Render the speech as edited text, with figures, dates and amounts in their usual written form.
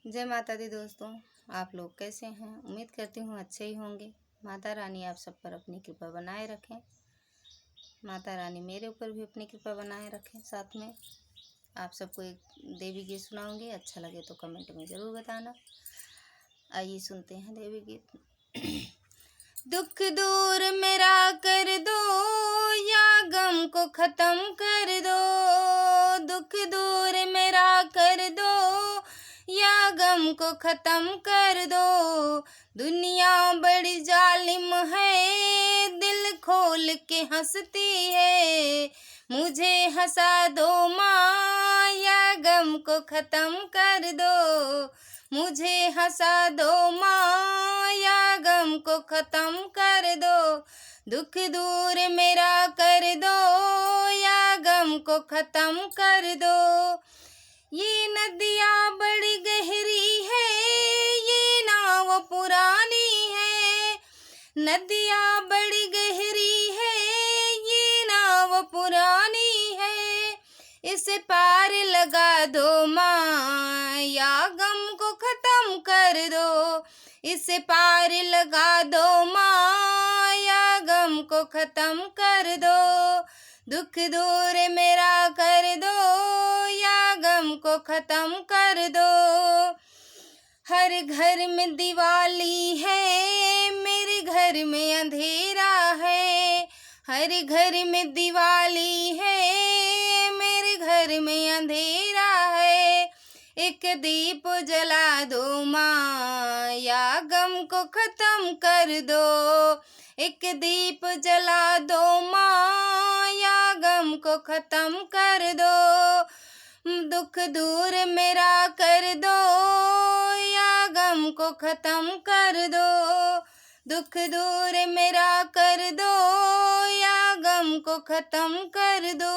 जय माता दी दोस्तों। आप लोग कैसे हैं? उम्मीद करती हूँ अच्छे ही होंगे। माता रानी आप सब पर अपनी कृपा बनाए रखें। माता रानी मेरे ऊपर भी अपनी कृपा बनाए रखें। साथ में आप सबको एक देवी गीत सुनाऊंगी, अच्छा लगे तो कमेंट में ज़रूर बताना। आइए सुनते हैं देवी गीत। दुख दूर मेरा कर दो या गम को ख़त्म कर दो, दुख दूर मेरा कर दो या गम को ख़त्म कर दो। दुनिया बड़ी जालिम है, दिल खोल के हंसती है। मुझे हंसा दो माँ या गम को ख़त्म कर दो। मुझे हंसा दो माँ या गम को ख़त्म कर दो। दुख दूर मेरा कर दो या गम को ख़त्म कर दो। ये नदियाँ बड़ी गहरी है, ये नाव पुरानी है। नदियाँ बड़ी गहरी है, ये नाव पुरानी है। इस पार लगा दो माँ या गम को ख़त्म कर दो। इस पार लगा दो माँ या गम को ख़त्म कर दो। दुख दूर मेरा कर दो या गम को ख़त्म कर दो। हर घर में दिवाली है, मेरे घर में अंधेरा है। हर घर में दिवाली है, मेरे घर में अंधेरा है। एक दीप जला दो माँ या गम को ख़त्म कर दो। एक दीप जला दो माँ या गम को ख़त्म कर दो। दुख दूर मेरा कर दो या गम को ख़त्म कर दो। दुख दूर मेरा कर दो या गम को ख़त्म कर दो।